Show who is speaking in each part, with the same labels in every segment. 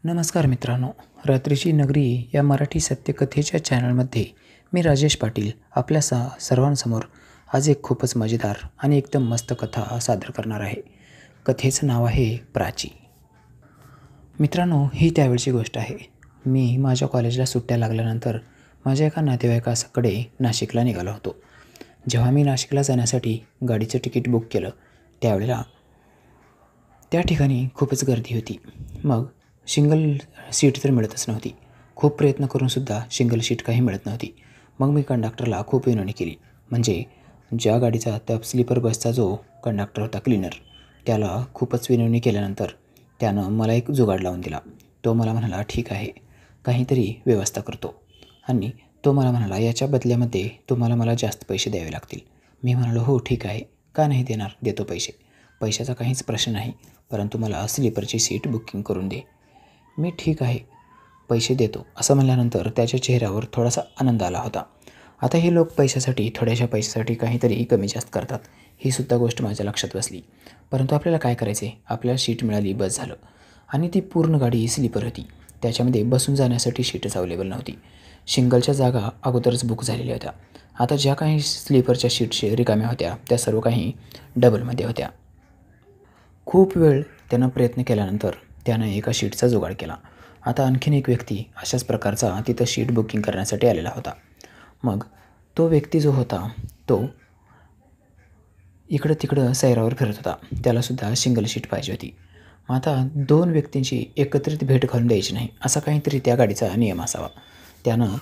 Speaker 1: नमस्कार मित्रांनो, रात्रीची नगरी या मराठी सत्यकथेच्या चॅनलमध्ये मी राजेश पाटील आपल्या सर्वांसमोर आज एक खूपच मजेदार आणि एकदम मस्त कथा सादर करणार आहे. कथेचं नाव आहे प्राची. मित्रांनो, ही त्यावेळची गोष्ट आहे. मी माझ्या कॉलेजला सुट्ट्या लागल्यानंतर माझ्या एका नातेवाईकाकडे नाशिकला निघालो होतो. जेव्हा मी नाशिकला जाण्यासाठी गाडीचं तिकीट बुक केलं त्यावेळेला त्या ठिकाणी खूपच गर्दी होती. मग सिंगल सीट तर मिळतच नव्हती. खूप प्रयत्न करूनसुद्धा सिंगल सीट काही मिळत नव्हती. मग मी कंडक्टरला खूप विनवणी केली. म्हणजे ज्या गाडीचा त्या स्लीपर बसचा जो कंडक्टर होता, क्लीनर, त्याला खूपच विनवणी केल्यानंतर त्यानं मला एक जुगाड लावून दिला. तो मला म्हणाला, ठीक आहे, काहीतरी व्यवस्था करतो. आणि तो मला म्हणाला, याच्या बदल्यामध्ये तुम्हाला मला जास्त पैसे द्यावे लागतील. मी म्हणालो, हो ठीक आहे, का नाही देणार, देतो पैसे. पैशाचा काहीच प्रश्न नाही, परंतु मला स्लीपरची सीट बुकिंग करून दे. मी ठीक आहे, पैसे देतो असं म्हणल्यानंतर त्याच्या चेहऱ्यावर थोडासा आनंद आला होता. आता हे लोक पैशासाठी, थोड्याशा पैशासाठी काहीतरी कमी जास्त करतात, ही सुद्धा गोष्ट माझ्या लक्षात बसली. परंतु आपल्याला काय करायचे, आपल्याला सीट मिळाली बस झालं. आणि ती पूर्ण गाडी स्लीपर होती. त्याच्यामध्ये बसून जाण्यासाठी सीटच अवेलेबल नव्हती. सिंगलच्या जागा अगोदरच बुक झालेल्या होत्या. आता ज्या काही स्लीपरच्या सीटशी रिकाम्या होत्या त्या सर्व काही डबलमध्ये होत्या. खूप वेळ त्यानं प्रयत्न केल्यानंतर त्यानं एका शीटचा जुगाड केला. आता आणखीन एक व्यक्ती अशाच प्रकारचा तिथं शीट बुकिंग करण्यासाठी आलेला होता. मग तो व्यक्ती जो होता तो इकडं तिकडं सैरावर फिरत होता. त्यालासुद्धा सिंगल शीट पाहिजे होती. मग आता दोन व्यक्तींची एकत्रित भेट घालून द्यायची नाही, असा काहीतरी त्या गाडीचा नियम असावा. त्यानं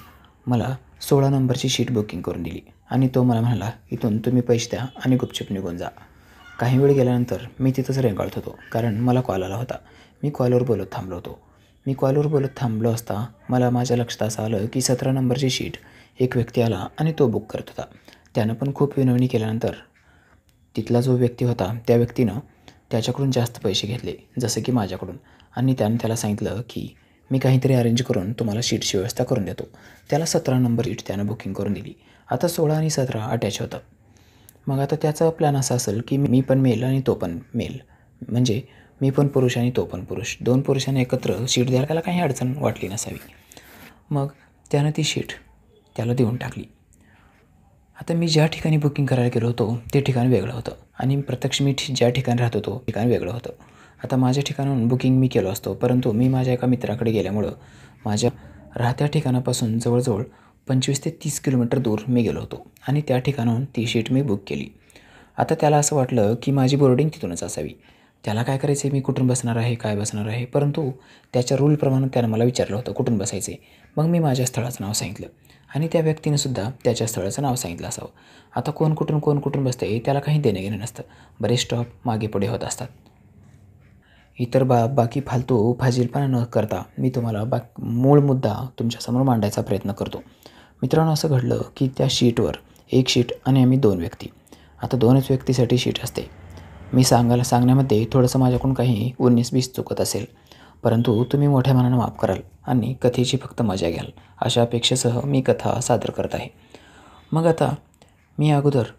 Speaker 1: मला 16 नंबरची शीट बुकिंग करून दिली आणि तो मला म्हणाला, इथून तुम्ही पैसे द्या आणि गुपचूप निघून जा. काही वेळ गेल्यानंतर मी तिथंच रेंगाळत होतो, कारण मला कॉल आला होता. मी कॉलवर बोलत थांबलो असता मला माझ्या लक्षात असं आलं की 17 नंबरची शीट एक व्यक्ती आला आणि तो बुक करत होता. त्यानं पण खूप विनवणी केल्यानंतर तिथला जो व्यक्ती होता त्या व्यक्तीनं त्याच्याकडून जास्त पैसे घेतले, जसं की माझ्याकडून. आणि त्यानं त्याला सांगितलं की मी काहीतरी अरेंज करून तुम्हाला शीटची व्यवस्था करून देतो. त्याला 17 नंबर सीट त्यानं बुकिंग करून दिली. आता 16 आणि 17 अटॅच होतात. मग आता त्याचा प्लॅन असा असेल की मी पण मेल आणि तो पण मेल, म्हणजे मी पण पुरुष आणि तो पण पुरुष, 2 पुरुषांना एकत्र शीट द्यायला त्याला काही अडचण वाटली नसावी. मग त्यानं ती शीट त्याला देऊन टाकली. आता मी ज्या ठिकाणी बुकिंग करायला गेलो होतो ते ठिकाण वेगळं होतं आणि प्रत्यक्ष मी ज्या ठिकाणी राहत होतो ठिकाण वेगळं होतं. आता माझ्या ठिकाणाहून बुकिंग मी केलं असतो, परंतु मी माझ्या एका मित्राकडे गेल्यामुळं माझ्या राहत्या ठिकाणापासून जवळजवळ 25 ते 30 किलोमीटर दूर मी गेलो होतो आणि त्या ठिकाणाहून ती शीट मी बुक केली. आता त्याला असं वाटलं की माझी बोर्डिंग तिथूनच असावी. त्याला काय करायचं, मी कुठून बसणार आहे, काय बसणार आहे, परंतु त्याच्या रूलप्रमाणे त्यानं मला विचारलं होतं कुठून बसायचे. मग मी माझ्या स्थळाचं नाव सांगितलं आणि त्या व्यक्तीनेसुद्धा त्याच्या स्थळाचं नाव सांगितलं असावं. आता कोण कुठून बसते त्याला काही देणं घेणं नसतं. बरेच स्टॉप मागे पुढे होत असतात. इतर बाकी फालतू फाजीलपणा न करता मी तुम्हाला मूळ मुद्दा तुमच्यासमोर मांडायचा प्रयत्न करतो. मित्रांनो, असं घडलं की त्या शीटवर एक शीट आणि आम्ही 2 व्यक्ती. आता 2च व्यक्तीसाठी शीट असते. मी सांगण्यामध्ये थोडंसं माझ्याकडून काही 19-20 चुकत असेल, परंतु तुम्ही मोठ्या मनानं माफ कराल आणि कथेची फक्त मजा घ्याल, अशा अपेक्षेसह मी कथा सादर करत आहे. मग आता मी अगोदर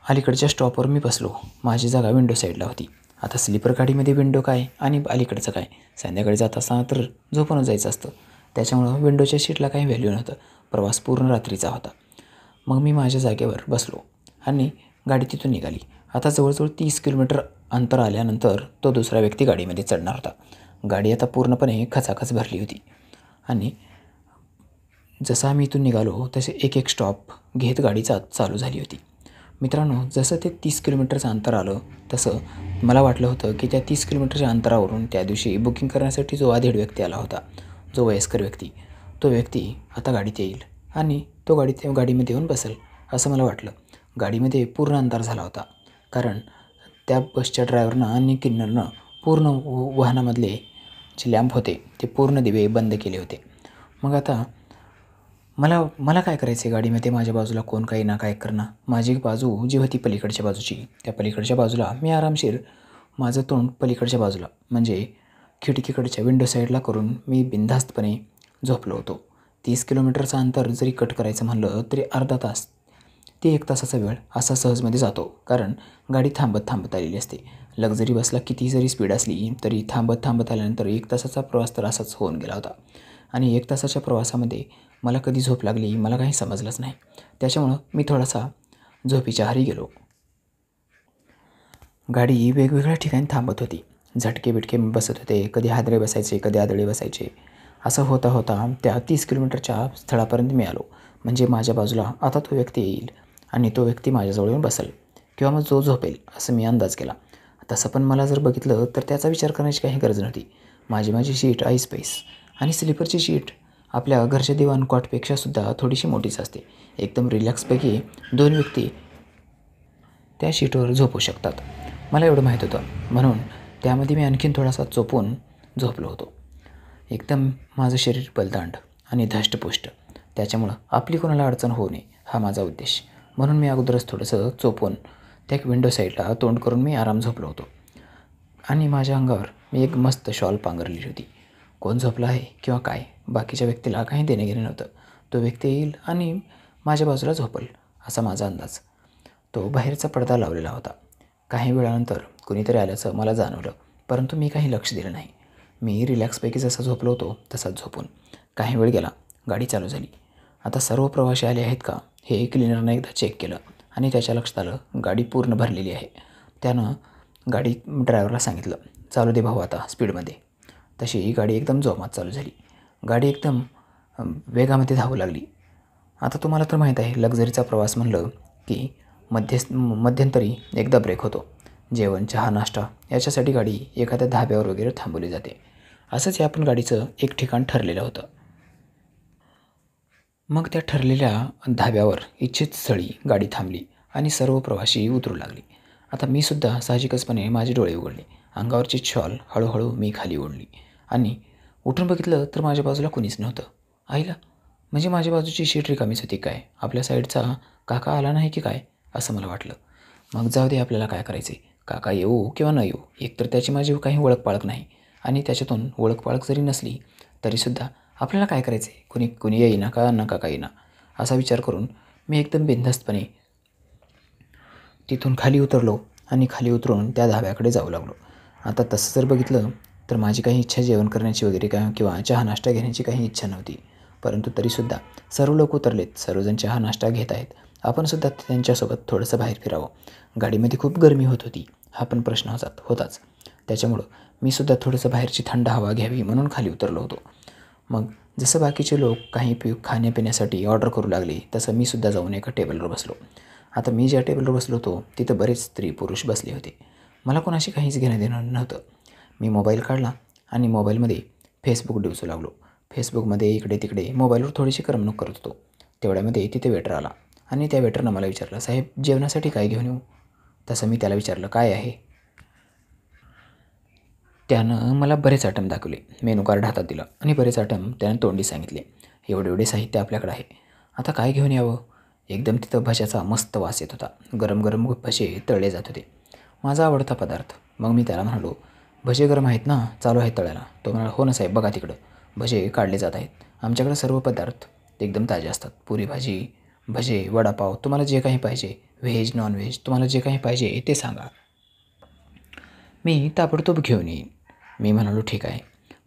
Speaker 1: अलीकडच्या स्टॉपवर मी बसलो. माझी जागा विंडो साईडला होती. आता स्लीपर गाडीमध्ये विंडो काय आणि अलीकडचं काय, संध्याकाळी जात असताना तर झोपूनच जायचं असतं. त्याच्यामुळं विंडोच्या सीटला काही व्हॅल्यू नव्हतं. प्रवास पूर्ण रात्रीचा होता. मग मी माझ्या जागेवर बसलो आणि गाडी तिथून निघाली. आता जवळजवळ 30 किलोमीटर अंतर आल्यानंतर तो दुसरा व्यक्ती गाडीमध्ये चढणार होता. गाडी आता पूर्णपणे खचाखच भरली होती आणि जसं आम्ही इथून निघालो तसे एक स्टॉप घेत गाडी चालू झाली होती. मित्रांनो, जसं ते 30 किलोमीटरचं अंतर आलं तसं मला वाटलं होतं की त्या 30 किलोमीटरच्या अंतरावरून त्या दिवशी बुकिंग करण्यासाठी जो आधेड व्यक्ती आला होता, जो वयस्कर व्यक्ती, तो व्यक्ती आता गाडीत येईल आणि तो गाडीमध्ये येऊन बसेल असं मला वाटलं. गाडीमध्ये पूर्ण अंधार झाला होता, कारण त्या बसच्या ड्रायव्हरनं आणि क्लीनरनं पूर्ण वाहनामधले जे लॅम्प होते ते पूर्ण दिवे बंद केले होते. मग आता मला काय करायचं आहे, गाडीमध्ये माझ्या बाजूला कोण काही ना काय करणं. माझी बाजू जी होती पलीकडच्या बाजूची, त्या पलीकडच्या बाजूला मी आरामशीर माझं तोंड पलीकडच्या बाजूला म्हणजे खिडकीकडच्या विंडो साईडला करून मी बिनधास्तपणे झोपलो होतो. 30 किलोमीटरचं अंतर जरी कट करायचं म्हणलं तरी अर्धा तास ते 1 तासाचा वेळ असा सहजमध्ये जातो, कारण गाडी थांबत आलेली असते. लक्झरी बसला किती जरी स्पीड असली तरी थांबत थांबत आल्यानंतर 1 तासाचा प्रवास तर असाच होऊन गेला होता. आणि 1 तासाच्या प्रवासामध्ये मला कधी झोप लागली मला काही समजलंच नाही. त्याच्यामुळं मी थोडासा झोपेच्या आहारी गेलो. गाडी वेगवेगळ्या ठिकाणी थांबत होती. झटके-बिटके बसत होते. कधी हादरे बसायचे, कधी आदळे बसायचे. असं होता होता त्या 30 किलोमीटरच्या स्थळापर्यंत मी आलो. म्हणजे माझ्या बाजूला आता तो व्यक्ती येईल आणि तो व्यक्ती माझ्याजवळ येऊन बसेल किंवा मग जो झोपेल असं मी अंदाज केला. तसं पण मला जर बघितलं तर त्याचा विचार करण्याची काही गरज नव्हती. माझी सीट ऐसपैस आणि स्लीपरची सीट आपल्या घरच्या दिवाण कॉटपेक्षासुद्धा थोडीशी मोठीच असते. एकदम रिलॅक्सपैकी 2 व्यक्ती त्या सीटवर झोपू शकतात. मला एवढं माहीत होतं म्हणून त्यामध्ये मी आणखीन थोडासा चोपून झोपलो होतो. एकदम माझं शरीर बलदांड आणि धष्टपुष्ट. त्याच्यामुळं आपली कोणाला अडचण होऊ नये हा माझा उद्देश. म्हणून मी अगोदरच थोडंसं चोपून त्या विंडो साईडला तोंड करून मी आराम झोपलो होतो. आणि माझ्या अंगावर मी एक मस्त शॉल पांघरलेली होती. कोण झोपला आहे किंवा काय बाकीच्या व्यक्तीला काही देणेघेणे नव्हतं. तो व्यक्ती येईल आणि माझ्या बाजूला झोपेल असा माझा अंदाज. तो बाहेरचा पडदा लावलेला होता. काही वेळानंतर कुणीतरी आल्याचं मला जाणवलं, परंतु मी काही लक्ष दिलं नाही. मी रिलॅक्सपैकी जसा झोपलो होतो तसाच झोपून काही वेळ गेला. गाडी चालू झाली. आता सर्व प्रवासी आले आहेत का हे क्लिनरनं एकदा चेक केलं आणि त्याच्या लक्षात आलं गाडी पूर्ण भरलेली आहे. त्यानं गाडी ड्रायव्हरला सांगितलं, चालू दे भाऊ आता स्पीडमध्ये. तशी ही गाडी एकदम जोमात चालू झाली. गाडी एकदम वेगामध्ये धावू लागली. आता तुम्हाला तर माहीत आहे लक्झरीचा प्रवास म्हणलं की मध्यंतरी एकदा ब्रेक होतो. जेवण, चहा, नाश्ता याच्यासाठी गाडी एखाद्या धाब्यावर वगैरे थांबवली जाते. असंच या पण गाडीचं एक ठिकाण ठरलेलं होतं. मग त्या ठरलेल्या धाब्यावर इच्छित स्थळी गाडी थांबली आणि सर्व प्रवासी उतरू लागले. आता मी सुद्धा साहजिकचपणे माझे डोळे उघडले. अंगावरची शॉल हळूहळू मी खाली ओढली आणि उठून बघितलं तर माझ्या बाजूला कुणीच नव्हतं. आईला, म्हणजे माझ्या बाजूची सीट रिकामीच होती काय? आपल्या साईडचा काका आला नाही की काय असं मला वाटलं. मग जाऊ दे, आपल्याला काय करायचं आहे. काका येऊ किंवा न येऊ, एकतर त्याची माझी काही ओळख पाळख नाही आणि त्याच्यातून ओळख पाळख जरी नसली तरीसुद्धा आपल्याला काय करायचं आहे. कुणी येईना का नका का येईना असा विचार करून मी एकदम बिनधास्तपणे तिथून खाली उतरलो आणि खाली उतरून त्या धाब्याकडे जाऊ लागलो. आता तसं जर बघितलं तर माझी काही इच्छा जेवण करण्याची वगैरे किंवा चहा नाश्ता घेण्याची काही इच्छा नव्हती. परंतु तरीसुद्धा सर्व लोक उतरलेत, सर्वजण चहा नाश्ता घेत आहेत. आपणसुद्धा त्यांच्यासोबत थोडंसं बाहेर फिरावं. गाडीमध्ये खूप गरमी होत होती हा पण प्रश्न होताच. त्याच्यामुळं मी सुद्धा थोडंसं बाहेरची थंड हवा घ्यावी म्हणून खाली उतरलो होतो. मग जसं बाकीचे लोक काही खाण्यापिण्यासाठी ऑर्डर करू लागले तसं मी सुद्धा जाऊन एका टेबलवर बसलो. आता मी ज्या टेबलवर बसलो होतो तिथं बरेच स्त्री पुरुष बसले होते. मला कोणाशी काहीच घेणं देणं नव्हतं. मी मोबाईल काढला आणि मोबाईलमध्ये फेसबुक डिवचू लागलो. फेसबुकमध्ये इकडे तिकडे मोबाईलवर थोडीशी करमणूक करत होतो. तेवढ्यामध्ये तिथे वेटर आला आणि त्या वेटरनं मला विचारलं, साहेब जेवणासाठी काय घेऊन येऊ? तसं मी त्याला विचारलं, काय आहे? त्यानं मला बरेच आयटम दाखवले. मेनू कार्ड हातात दिलं आणि बरेच आयटम त्यानं तोंडी सांगितले. एवढे साहित्य आपल्याकडे आहे, आता काय घेऊन यावं? एकदम तिथं भज्याचा मस्त वास येत होता. गरम गरम भजे तळले जात होते, माझा आवडता पदार्थ. मग मी त्याला म्हणालो, भजे गरम आहेत ना, चालू आहेत तळायला? तो म्हणाला, हो ना साहेब, बघा तिकडं भजे काढले जात आहेत. आमच्याकडे सर्व पदार्थ एकदम ताजे असतात. पुरी भाजी, भजे, वडापाव, तुम्हाला जे काही पाहिजे, व्हेज नॉनव्हेज, तुम्हाला जे काही पाहिजे ते सांगा, मी ताबडतोब घेऊन येईन. मी म्हणालो, ठीक आहे,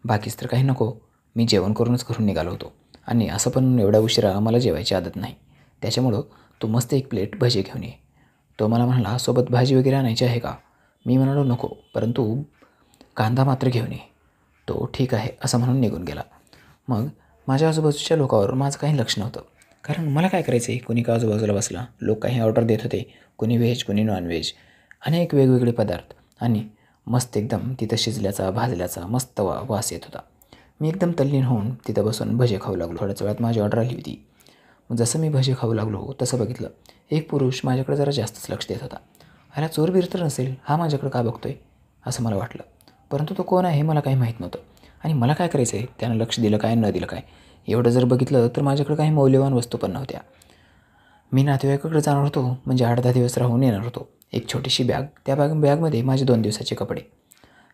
Speaker 1: बाकीच तर काही नको. मी जेवण करूनच घरून निघालो होतो आणि असं पण एवढ्या उशिरा मला जेवायची आदत नाही. त्याच्यामुळं तू मस्त एक प्लेट भजे घेऊन ये. तो मला म्हणाला, सोबत भाजी वगैरे आणायची आहे का? मी म्हणालो, नको, परंतु कांदा मात्र घेऊन ये. तो ठीक आहे असं म्हणून निघून गेला. मग माझ्या आजूबाजूच्या लोकांवर माझं काही लक्ष नव्हतं, कारण मला काय करायचं आहे. कोणी का आजूबाजूला बसला, लोक काही ऑर्डर देत होते, कोणी व्हेज कोणी नॉनव्हेज, अनेक वेगवेगळे पदार्थ आणि मस्त एकदम तिथं शिजल्याचा भाजल्याचा मस्त वास येत होता. मी एकदम तल्लीन होऊन तिथं बसून भजे खाऊ लागलो. थोड्याच वेळात माझी ऑर्डर आली होती. मग जसं मी भजे खाऊ लागलो तसं बघितलं, एक पुरुष माझ्याकडे जरा जास्तच लक्ष देत होता. ह्याला चोरबीर तर नसेल, हा माझ्याकडे का बघतोय असं मला वाटलं. परंतु तो कोण आहे हे मला काही माहीत नव्हतं आणि मला काय करायचं आहे, त्यानं लक्ष दिलं काय न दिलं काय. एवढं जर बघितलं तर माझ्याकडे काही मौल्यवान वस्तू पण नव्हत्या. मी नातेवाईकाकडे जाणार होतो, म्हणजे 8-10 दिवस राहून येणार होतो. एक छोटीशी बॅग, त्या बॅगमध्ये माझे 2 दिवसाचे कपडे.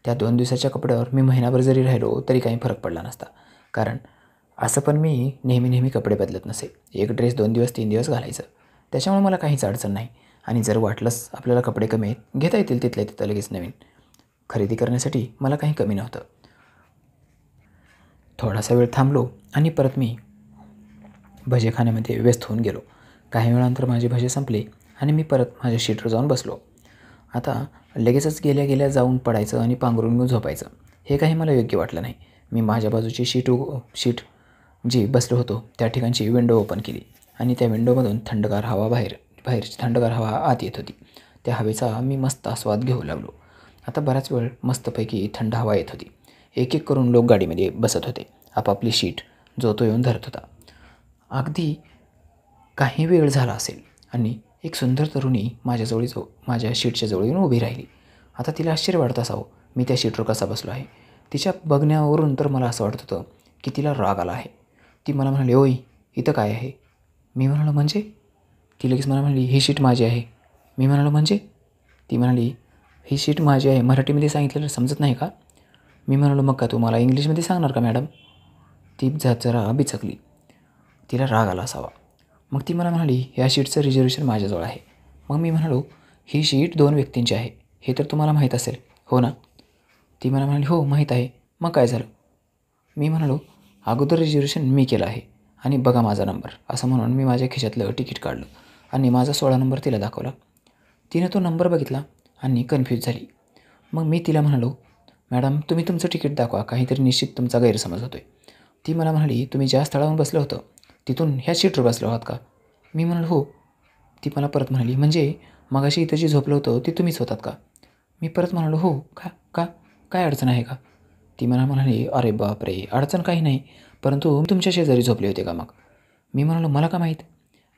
Speaker 1: त्या 2 दिवसाच्या कपड्यावर मी महिनाभर जरी राहिलो तरी काही फरक पडला नसता, कारण असं पण मी नेहमी कपडे बदलत नसे. एक ड्रेस 2 दिवस 3 दिवस घालायचं, त्याच्यामुळे मला काहीच अडचण नाही. आणि जर वाटलंच आपल्याला कपडे कमी आहेत घेता येतील तिथल्या तिथं लगेच नवीन. खरेदी करण्यासाठी मला काही कमी नव्हतं. थोडासा वेळ थांबलो आणि परत मी भजे खाण्यामध्ये व्यस्त होऊन गेलो. काही वेळानंतर माझे भजे संपले आणि मी परत माझ्या शीटवर जाऊन बसलो. आता लगेचच गेल्या गेल्या जाऊन पडायचं आणि पांघरून घेऊन झोपायचं हे काही मला योग्य वाटलं नाही. मी माझ्या बाजूची शीट जी बसलो होतो त्या ठिकाणची विंडो ओपन केली आणि त्या विंडोमधून थंडगार हवा बाहेरची थंडगार हवा आत येत होती. त्या हवेचा मी मस्त आस्वाद घेऊ लागलो. आता बराच वेळ मस्तपैकी थंड हवा येत होती. एक एक करून लोक गाडीमध्ये बसत होते. आपापली शीट जो तो येऊन धरत होता. अगदी काही वेळ झाला असेल आणि एक सुंदर तरुणी माझ्या शीटच्या जवळ येऊन उभी राहिली. आता तिला आश्चर्य वाटत असावं मी त्या शीटवर कसा बसलो आहे. तिच्या बघण्यावरून तर मला असं वाटत होतं की तिला राग आला आहे. ती मला म्हणाली, ओय इथं काय आहे? मी म्हणालो म्हणजे? ती लगेच मला म्हणाली, ही शीट माझी आहे. मी म्हणालो म्हणजे? ती म्हणाली, ही शीट माझी आहे, मराठीमध्ये सांगितलेलं समजत नाही का? मी म्हणालो, मग का तू मला इंग्लिशमध्ये सांगणार का मॅडम? ती जरा बिचकली. तिला राग आला असावा. मग ती मला म्हणाली, या शीटचं रिझर्वेशन माझ्याजवळ आहे. मग मी म्हणालो, ही शीट 2 व्यक्तींची आहे हे तर तुम्हाला माहीत असेल हो ना? ती मला म्हणाली, हो माहीत आहे. मग काय झालं? मी म्हणालो, अगोदर रिझर्वेशन मी केलं आहे आणि बघा माझा नंबर. असं म्हणून मी माझ्या खिशातलं तिकीट काढलं आणि माझा 16 नंबर तिला दाखवला. तिने तो नंबर बघितला आणि कन्फ्यूज झाली. मग मी तिला म्हणालो, मॅडम तुम्ही तुमचं तिकीट दाखवा, काहीतरी निश्चित तुमचा गैरसमज होतो आहे. ती मला म्हणाली, तुम्ही ज्या स्थळावरून बसलं होतं तिथून ह्या सीटवर बसलो आहात का? मी म्हणालो, हो. ती मला परत म्हणाली, म्हणजे मगाशी इथं जे झोपलं होतं ते तुम्हीच होतात का? मी परत म्हणालो, हो. का का काय अडचण आहे का? ती मला म्हणाली, अरे बापरे, अडचण काही नाही, परंतु तुमच्या शेजारी झोपले होते का मग? मी म्हणालो, मला का माहीत?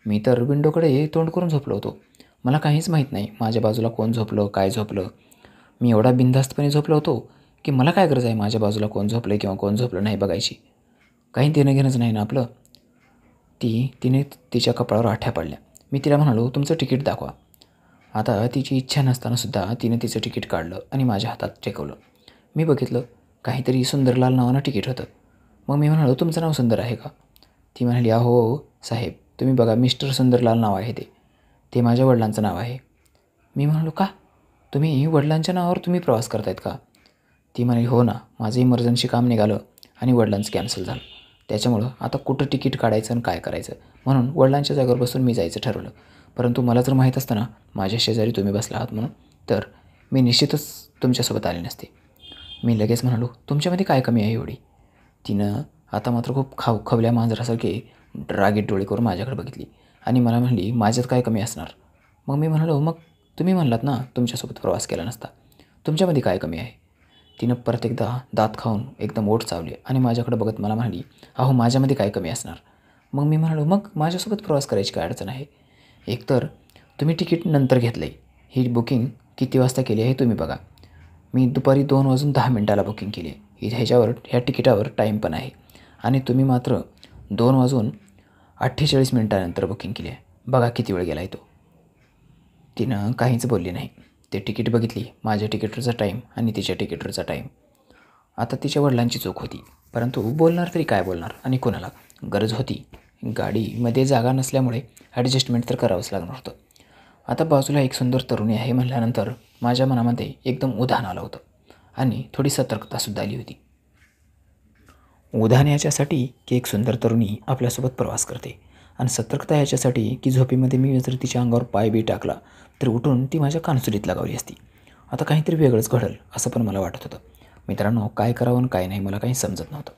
Speaker 1: मी तर विंडोकडे तोंड करून झोपलो होतो. मला काहीच माहीत नाही माझ्या बाजूला कोण झोपलं, काय झोपलं. मी एवढा बिनधास्तपणे झोपलो होतो की मला काय गरज आहे माझ्या बाजूला कोण झोपलं किंवा कोण झोपलं नाही बघायची. काही देणं घेणंच नाही ना आपलं. तिने तिच्या कपाळावर आठ्या पडल्या. मी तिला म्हणालो, तुमचं तिकीट दाखवा. आता तिची इच्छा नसतानासुद्धा तिने तिचं तिकीट काढलं आणि माझ्या हातात टेकवलं. मी बघितलं काहीतरी सुंदरलाल नावानं तिकीट होतं. मग मी म्हणालो, तुमचं नाव सुंदर आहे का? ती म्हणाली, अहो साहेब तुम्ही बघा मिस्टर सुंदरलाल नाव आहे ते माझ्या वडिलांचं नाव आहे. मी म्हणालो, का? तुम्ही वडिलांच्या नावावर तुम्ही प्रवास करतायत का? ती म्हणाली, हो ना, माझं इमर्जन्सी काम निघालं आणि वडिलांचं कॅन्सल झालं. त्याच्यामुळं आता कुठं तिकीट काढायचं आणि काय करायचं म्हणून वडिलांच्या जागेवर बसून मी जायचं ठरवलं. परंतु मला जर माहीत असतं ना माझ्या शेजारी तुम्ही बसला आहात म्हणून, तर मी निश्चितच तुमच्यासोबत आले नसते. मी लगेच म्हणालो, तुमच्यामध्ये काय कमी आहे एवढी? तिनं आता मात्र खूप खवल्या मांजरासारखी रागीट डोळे करून माझ्याकडे बघितली आणि मला म्हणली, माझ्यात काय कमी असणार? मग मी म्हणालो, मग तुम्ही म्हणलात ना तुमच्यासोबत प्रवास केला नसता, तुमच्यामध्ये काय कमी आहे? तिनं परत एकदा दात खाऊन एकदम ओठ चावले आणि माझ्याकडे बघत मला म्हणाली, अहो माझ्यामध्ये काय कमी असणार? मग मी म्हणालो, मग माझ्यासोबत प्रवास करायची काय अडचण आहे? एकतर तुम्ही तिकीट नंतर घेतलं आहे, ही बुकिंग किती वाजता केली आहे तुम्ही बघा. मी दुपारी 2:10 बुकिंग केली आहे. ह्या तिकिटावर टाईम पण आहे आणि तुम्ही मात्र 2:48 बुकिंग केली आहे. बघा किती वेळ गेला आहे तो. तिनं काहीच बोलली नाही. ते तिकीट बघितली, माझ्या तिकीटवरचा टाईम आणि तिच्या तिकीटवरचा टाईम. आता तिच्या वडिलांची चूक होती, परंतु बोलणार तरी काय बोलणार आणि कोणाला? गरज होती. गाडीमध्ये जागा नसल्यामुळे ॲडजस्टमेंट तर करावंच लागणार होतं. आता बाजूला एक सुंदर तरुणी आहे म्हटल्यानंतर माझ्या मनामध्ये एकदम उधाण आलं होतं आणि थोडी सतर्कतासुद्धा आली होती. उधाण याच्यासाठी की एक सुंदर तरुणी आपल्यासोबत प्रवास करते आणि सतर्कता याच्यासाठी की झोपेमध्ये मी जर तिच्या अंगावर पाय बी टाकला तर उठून ती माझ्या कानसुलीत लागावली असती. आता काहीतरी वेगळंच घडलं असं पण मला वाटत होतं. मित्रांनो, काय करावं आणि काय नाही मला काही समजत नव्हतं.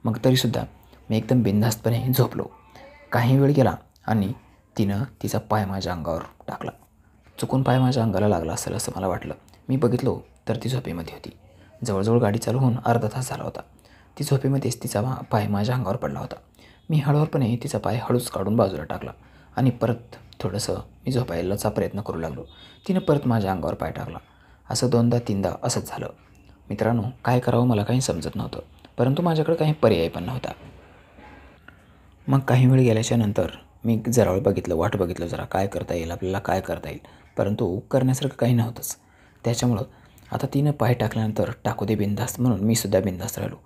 Speaker 1: मग तरीसुद्धा मी एकदम बिनधास्तपणे झोपलो. काही वेळ गेला आणि तिनं तिचा पाय माझ्या अंगावर टाकला. चुकून पाय माझ्या अंगाला लागला असेल असं मला वाटलं. मी बघितलो तर ती झोपेमध्ये होती. जवळजवळ गाडी चालू होऊन अर्धा तास झाला होता. ती झोपेमध्येच तिचा पाय माझ्या अंगावर पडला होता. मी हळूवारपणे तिचा पाय हळूच काढून बाजूला टाकला आणि परत थोडंसं मी झोपायलाचा प्रयत्न करू लागलो. तिनं परत माझ्या अंगावर पाय टाकला. असं 2दा-3दा असंच झालं. मित्रांनो, काय करावं मला काही समजत नव्हतं, परंतु माझ्याकडे काही पर्याय पण नव्हता. मग काही वेळ गेल्याच्या नंतर मी जरा वेळ बघितलं, वाट बघितलं जरा काय करता येईल आपल्याला, काय करता येईल, परंतु करण्यासारखं काही नव्हतंच. त्याच्यामुळं आता तिनं पाय टाकल्यानंतर टाकू दे बिनधास्त म्हणून मी सुद्धा बिनधास्त राहिलो.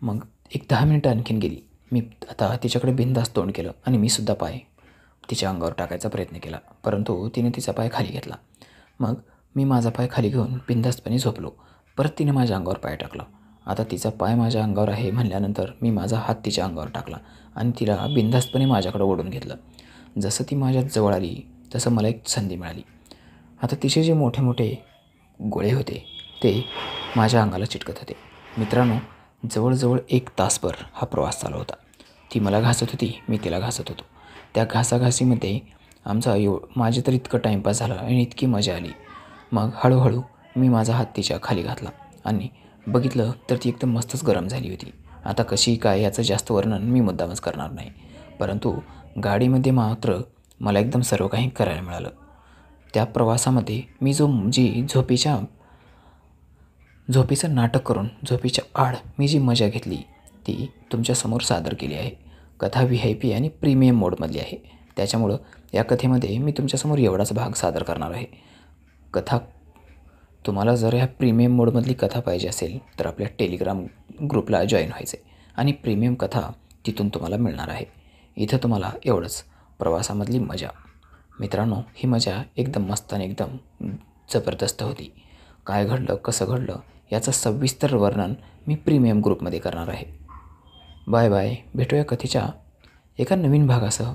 Speaker 1: मग एक 10 मिनिटं आणखीन गेली. मी आता तिच्याकडे बिनधास्त तोंड केलं आणि मी सुद्धा पाय तिच्या अंगावर टाकायचा प्रयत्न केला, परंतु तिने तिचा पाय खाली घेतला. मग मी माझा पाय खाली घेऊन बिनधास्तपणे झोपलो. परत तिने माझ्या अंगावर पाय टाकला. आता तिचा पाय माझ्या अंगावर आहे म्हणल्यानंतर मी माझा हात तिच्या अंगावर टाकला आणि तिला बिनधास्तपणे माझ्याकडे ओढून घेतलं. जसं ती माझ्या जवळ आली तसं मला एक संधी मिळाली. आता तिचे जे मोठे मोठे गोळे होते ते माझ्या अंगाला चिटकत होते. मित्रांनो, जवळजवळ 1 तासभर हा प्रवास चालू होता. ती मला घासत होती, मी तिला घासत होतो. त्या घासाघासीमध्ये माझे तर इतकं टाईमपास झाला आणि इतकी मजा आली. मग हळूहळू मी माझा हात तिच्या खाली घातला आणि बघितलं तर ती एकदम मस्तच गरम झाली होती. आता कशी काय याचं जास्त वर्णन मी मुद्दामच करणार नाही, परंतु गाडीमध्ये मात्र मला एकदम सर्व काही करायला मिळालं. त्या प्रवासामध्ये मी झोपेचं नाटक करून झोपेच्या आड मी जी मजा घेतली ती तुमच्यासमोर सादर केली आहे. कथा VIP आणि प्रीमियम मोडमधली आहे. त्याच्यामुळं या कथेमध्ये मी तुमच्यासमोर एवढाच भाग सादर करणार आहे. तुम्हाला जर ह्या प्रीमियम मोडमधली कथा पाहिजे असेल तर आपल्या टेलिग्राम ग्रुपला जॉईन व्हायचं आहे आणि प्रीमियम कथा तिथून तुम्हाला मिळणार आहे. इथं तुम्हाला एवढंच, प्रवासामधली मजा. मित्रांनो, ही मजा एकदम मस्त आणि एकदम जबरदस्त होती. काय घडलं, कसं घडलं याचं सविस्तर वर्णन मी प्रीमियम ग्रुपमध्ये करणार आहे. Bye bye. भेटूया कथेच्या एका नवीन भागासह.